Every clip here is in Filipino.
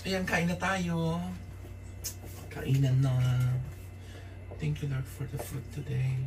Ayan, kain na tayo. Kainan na. Thank you, Lord, for the food today.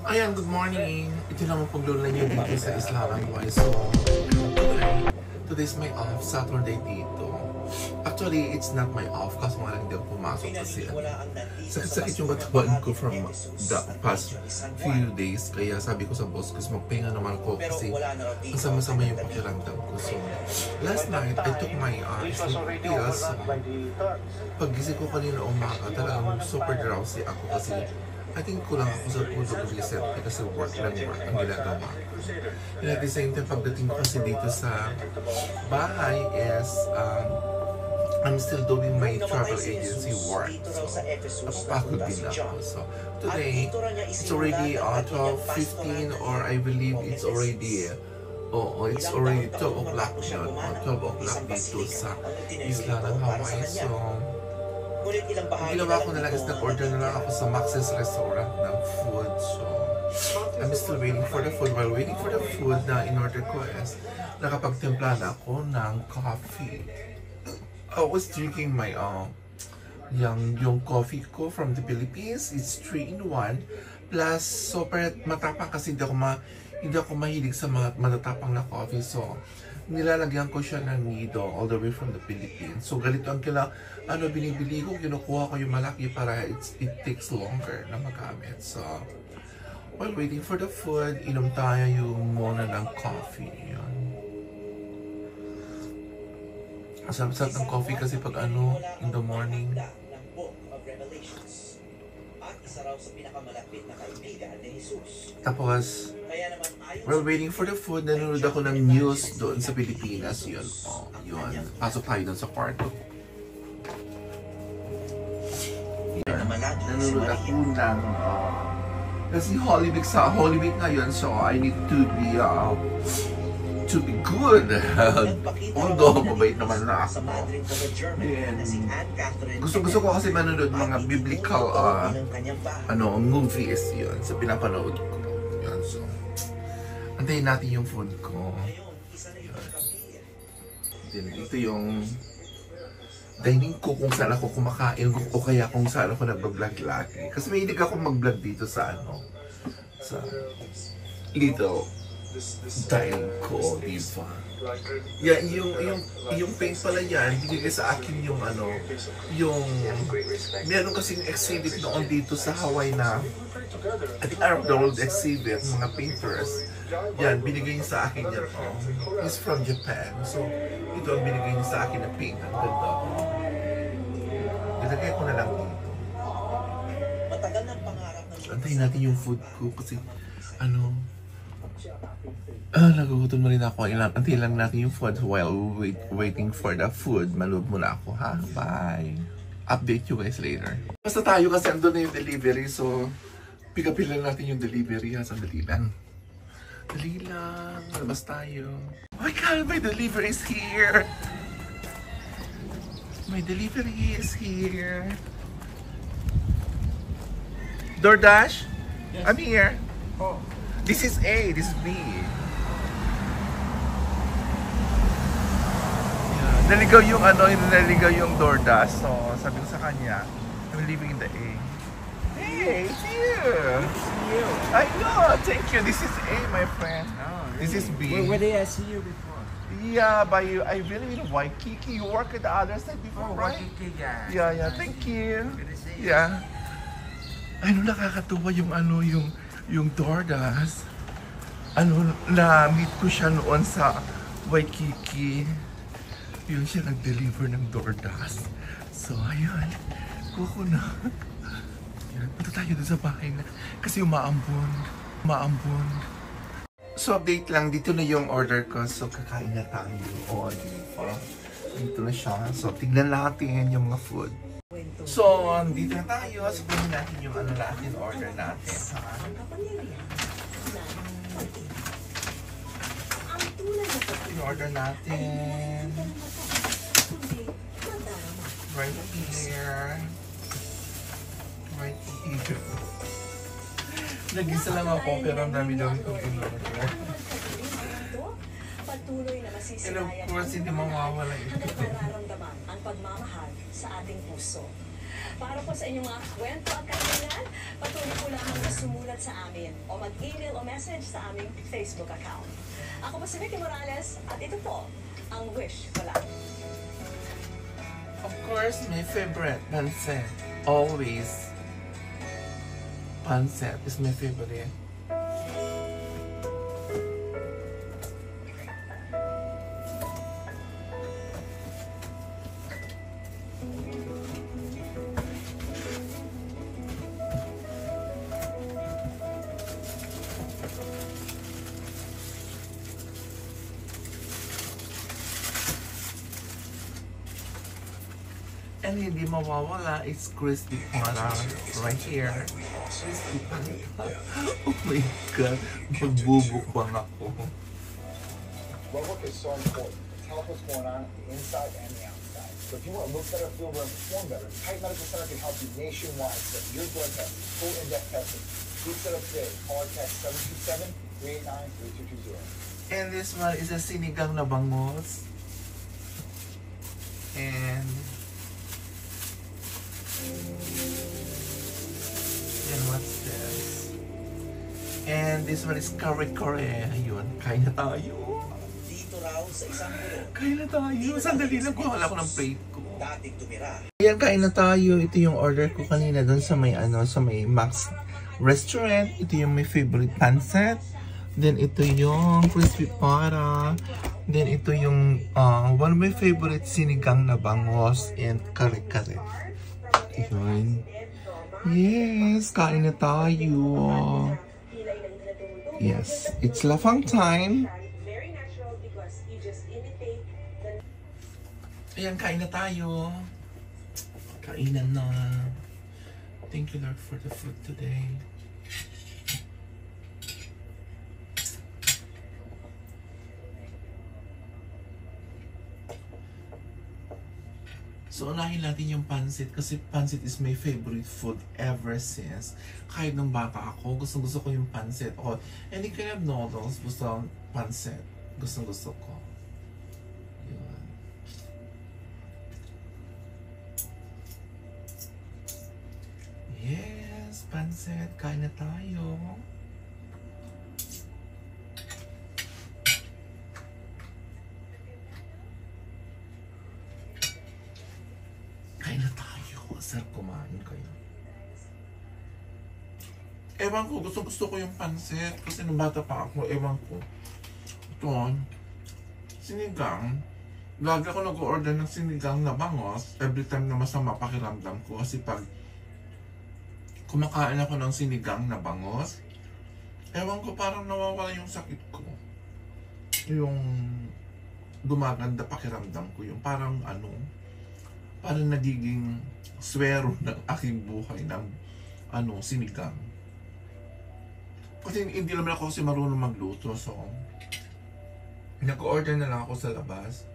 Ayan, good morning. Ito naman paglulay niyo dito sa Islaman Boys. So, today's my off, Saturday dito. Actually, it's not my off kasi nga lang hindi ako pumasok kasi sakit-sakit yung katawan ko from the past few days. Kaya sabi ko sa boss ko, magpahinga naman ako kasi masama-sama yung pakiramdam ko. So, last night, I took my sleep pills. So, pag-gising ko kanina umaga, talagang super drowsy ako kasi I think kulang ako sa tulog reset kasi work ang ginagawa ko. And at the same time, pagdating ko kasi dito sa bahay is I'm still doing my travel agency work. So, napapagod din ako. So, today, it's already 12:15 or I believe it's already 12 o'clock yun. 12 o'clock dito sa isla ng Hawaii. So, ang ginawa ko na lang is nag-order na lang ako sa Max's restaurant ng food. So, I'm still waiting for the food. While waiting for the food na in-order ko is nakapagtimpla na ako ng coffee. I was drinking my yung coffee ko from the Philippines. It's 3-in-1 plus super matapang kasi hindi ako mahilig sa mga matatapang na coffee. So, nilalagyan ko siya ng nido all the way from the Philippines. So, ganito ang binibili ko, kinukuha ko yung malaki para it takes longer na magamit. So, while waiting for the food, inom tayo yung muna ng coffee. Yun. Ang sarap-sarap ng coffee kasi pag in the morning. Tapos, while waiting for the food, nanonood ako ng news doon sa Pilipinas. Yun. Yun. Pasok tayo doon sa kwarto. Yun. Nanonood ako ng kasi Holy Week ngayon, so I need to be good. Although, mabait naman na ako. Gusto ko kasi manonood mga biblical movies yun. So, pinapanood ko. Yun, so, antayin natin yung food ko. Yun. Ito yung dining ko kung saan ako kumakain o kaya kung saan ako nag-vlog lagi. Kasi may hilig ako mag-vlog dito sa sa little dining ko, diba? Yan, yung paint pala yan, binigay sa akin yung meron kasing exhibit noon dito sa Hawaii na at the Arab the World exhibit, mga painters. Yan, binigay niya sa akin yan. He's from Japan. So, ito ang binigay niya sa akin na paint. Ang ganda. Ilagay ko na lang dito. Antayin natin yung food ko kasi nagugutom na rin ako. Antayin lang natin yung food while waiting for the food. Manood muna ako, ha? Bye! Update you guys later. Basta tayo kasi andun na yung delivery. So, pick upin lang natin yung delivery, ha? Sandali lang. Dali lang. Labas tayo. Oh my God! My delivery is here! My delivery is here. DoorDash? Yes. I'm here. Oh. This is A, this is B. Yeah. Naligaw yung DoorDash. So, sabi ko sa kanya, I'm living in the A. Hey, it's you. It's you. I know, thank you. This is A, my friend. Oh, really? This is B. Where did I see you before? Yeah, but I really in Waikiki. You work at the other side before, right? Waikiki, yeah. Yeah, thank you. Yeah. Nakakatuwa yung DoorDash. Na-meet ko siya noon sa Waikiki. Yun siya nag-deliver ng DoorDash. So, ayun. Kuko na. Punta tayo doon sa bahay na. Kasi umaambon. So, update lang. Dito na yung order ko. So, kakain na tayo. O, dito na siya. So, tignan natin yung mga food. So, dito na tayo. Sabihin natin yung ano natin, order natin. Ha? Yung order natin. Right here. Right here. Nag-isa lang ako pero ang dami-dami kong in-order. Patuloy na And of course, hindi mawawala ito. nararamdaman ang pagmamahal sa ating puso. Para po sa inyong mga kwento at kailangan, patuloy po lamang na sumulat sa amin o mag-email o message sa aming Facebook account. Ako po si Vicky Morales at ito po ang Wish Ko Lang. Of course, my favorite, pancit. Always. Pancit is my favorite. And hindi mawawala, it's crispy pata right here. Crispy pata. Oh my God, magbubukbang ako. Blood work is so important. Tell us what's going on the inside and the outside. So if you want to look better, feel better, perform better, Titan Medical Center can help you nationwide. Set your blood test, full in-depth testing. Please set up today. Call or text 727-389-3220. And this one is a sinigang na bangus. And what's this? And this one is kare-kare. Ayun, kain na tayo. Dito raw sa isang pulo. Kain na tayo. Sandali lang, kuha ko ng plate ko. Dating tumira. Ayan, kain na tayo. Ito yung order ko kanina doon sa may sa may Max Restaurant. Ito yung my favorite pancit. Then ito yung crispy pata. Then ito yung one of my favorite sinigang na bangos and kare-kare. Ayun. Yes, kain na tayo. Yes, it's lafang time. Ayan, kain na tayo. Kainan na. Thank you, Lord, for the food today. So, unahin natin yung pancit kasi pancit is my favorite food ever since. Kahit nung bata ako, gusto ko yung pancit. O, any kind of noodles, gusto pancit. Gusto ko. Yun. Yes, pancit. Kain na tayo. Kain na tayo. Sir, kumain kayo. Ewan ko, gusto ko yung pancit. Kasi nung bata pa ako, ewan ko. Ito, sinigang. Lagi ako nag-order ng sinigang na bangos. Every time na masama pakiramdam ko. Kasi pag kumakain ako ng sinigang na bangos, ewan ko, parang nawawala yung sakit ko. Yung gumaganda pakiramdam ko. Yung parang parang nagiging swero ng aking buhay ng sinigang. Kasi hindi naman ako kasi marunong magluto, so nag-order na lang ako sa labas.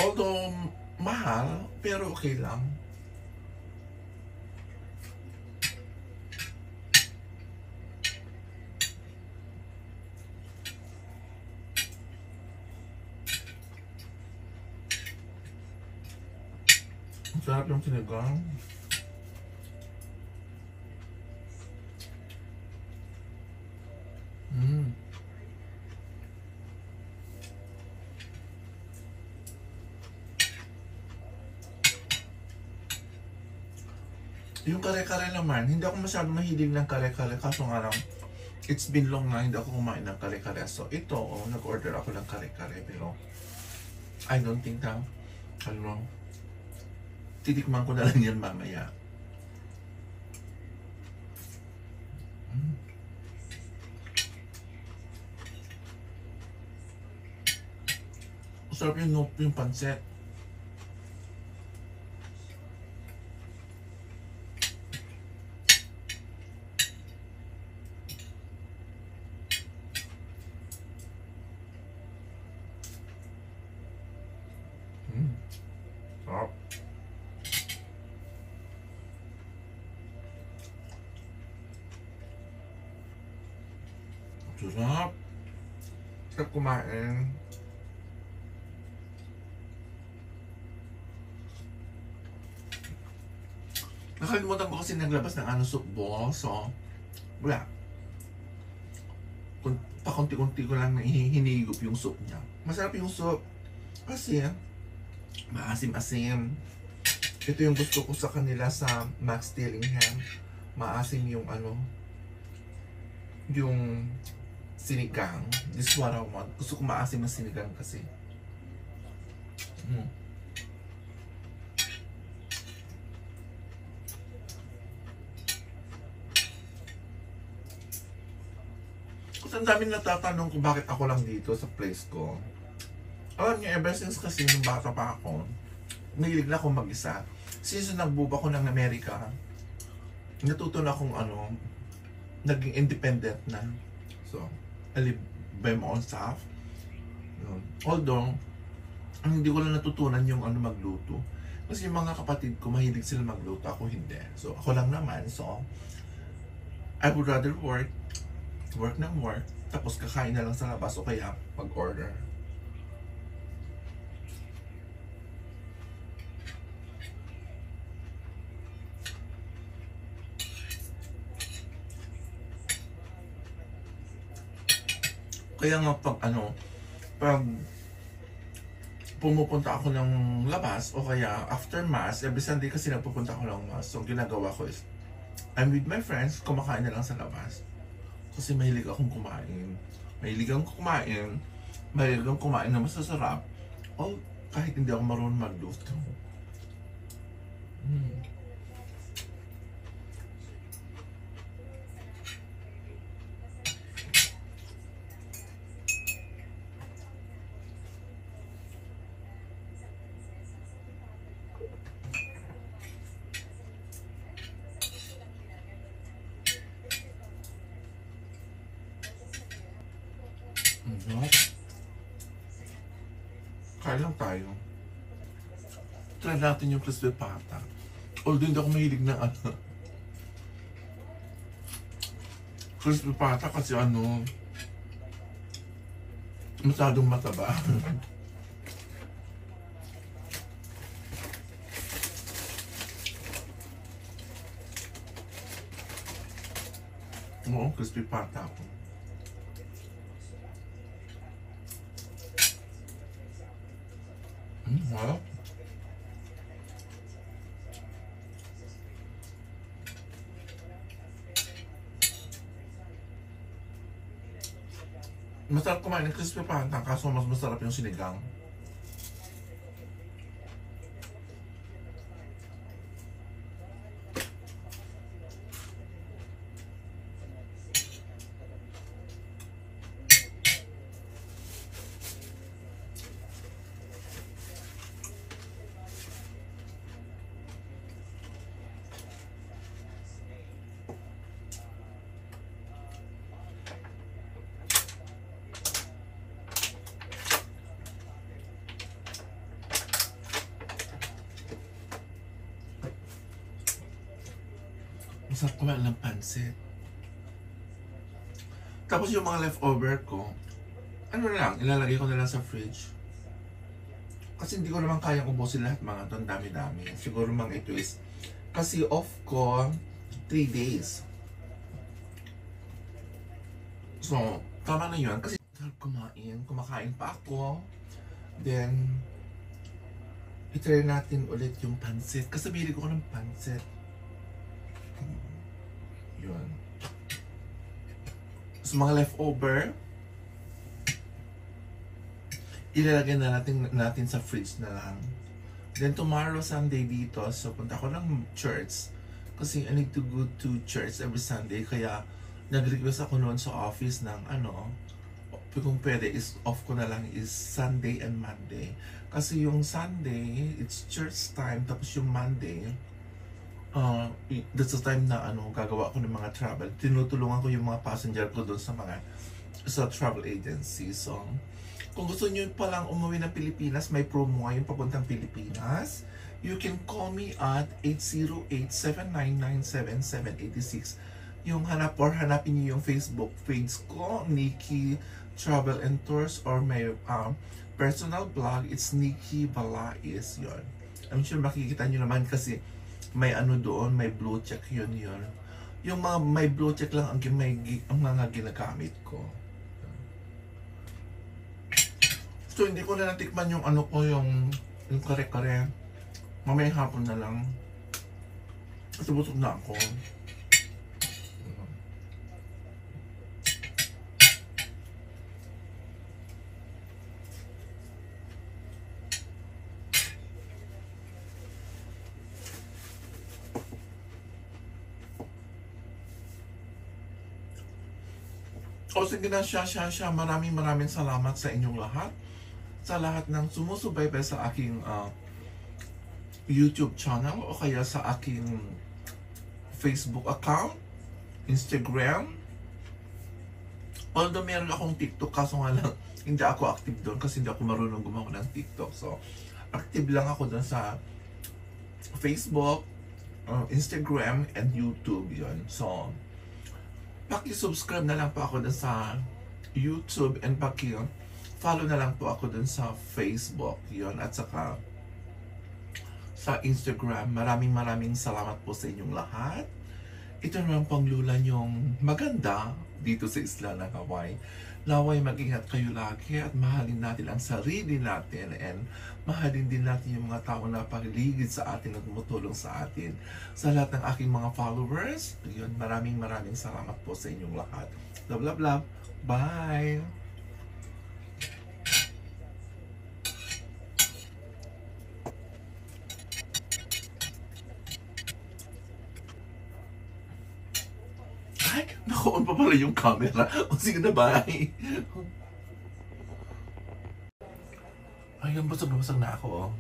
Although mahal, pero okay lang. Ang sarap yung sinigang. Yung kare-kare naman, hindi ako masyadong mahilig ng kare-kare. Kaso nga lang, it's been long na hindi ako kumain ng kare-kare. So ito, nag-order ako ng kare-kare. Pero I don't think na, titikman ko na lang yan mamaya. Sarap yung pancet. Sarap. Sarap kumain. Nakalimutan ko kasi naglabas ng ano soup ball. So, wala. Pakunti-kunti ko lang hinihigop yung soup niya. Masarap yung soup. Kasi, maasim-asim. Ito yung gusto ko sa kanila sa Max Dillingham. Maasim yung ano, yung sinigang. This is what I want. Gusto ko maasim na sinigang kasi. Kasi ang dami natatanong kung bakit ako lang dito sa place ko. Alam niyo, ever since kasi nung bata pa ako, mahilig na akong mag-isa. Since nag-move ako ng Amerika, natuto na akong ano, naging independent na. So, I live by my own self. Although, ang hindi ko lang natutunan yung ano magluto. Kasi yung mga kapatid ko, mahilig sila magluto. Ako hindi. So, ako lang naman. So, I would rather work ng work, tapos kakain na lang sa labas o kaya mag-order. Kaya nga pag pumupunta ako ng labas o kaya after mass, every Sunday kasi nagpupunta ako ng mass. So, ang ginagawa ko is, I'm with my friends, kumakain na lang sa labas. Kasi mahilig akong kumain. Mahilig akong kumain na masasarap. O kahit hindi ako marunong magluto. Kain lang tayo. Try natin yung crispy pata. Although hindi ako mahilig na crispy pata kasi masyadong mataba. Oo, crispy pata ako. Wow. Masarap kumain ng crispy pata, kaso mas masarap yung sinigang. Masarap kumain ng pansit. Tapos yung mga leftover ko, ilalagay ko na lang sa fridge. Kasi hindi ko naman kayang ubusin lahat mga ito, dami-dami. Siguro mga ito is, kasi off ko 3 days. So, tama na yun. Kasi kumakain pa ako. Then, i-try natin ulit yung pansit. Kasi bili ko ng pansit. Yun. So, mga leftover, ilalagay na natin sa fridge na lang. Then tomorrow, Sunday dito, so punta ko ng church. Kasi I need to go to church every Sunday. Kaya nag-request ako noon sa office ng kung pwede is off ko na lang is Sunday and Monday. Kasi yung Sunday, it's church time. Tapos yung Monday, that's the time na gagawa ko ng mga travel. Tinutulungan ko yung mga passenger ko doon sa travel agency. So, kung gusto nyo palang umuwi ng Pilipinas, may promo ngayon papuntang Pilipinas. You can call me at 808-799-7786. yung hanapin niyo yung Facebook page ko, Nikki Travel and Tours, or may personal blog, it's Nikki Balais yun. I'm sure makikita nyo naman kasi may ano doon, may blue check yun. Yung mga may blue check lang ang mga ginagamit ko. So hindi ko na natikman yung ano ko, yung kare-kare. Mamayang hapon na lang. Kasi busog na ako. O sige na siya. Maraming salamat sa inyong lahat. Sa lahat ng sumusubaybay sa aking YouTube channel o kaya sa aking Facebook account, Instagram. Although meron akong TikTok, kaso nga lang hindi ako active doon kasi hindi ako marunong gumawa ng TikTok. So, active lang ako doon sa Facebook, Instagram, and YouTube yon. So, paki-subscribe na lang po ako dun sa YouTube and paki-follow na lang po ako dun sa Facebook yon, at saka sa Instagram. Maraming salamat po sa inyong lahat. Ito naman pang lula nyong maganda dito sa isla ng Hawaii. Naway mag-ingat kayo lagi at mahalin natin ang sarili natin and mahalin din natin yung mga tao na paligid sa atin at tumutulong sa atin. Sa lahat ng aking mga followers, yun, maraming salamat po sa inyong lahat. Love. Bye! Ay, naka-on pa pala yung camera. O sige na, bye! Ayun, busog na ako.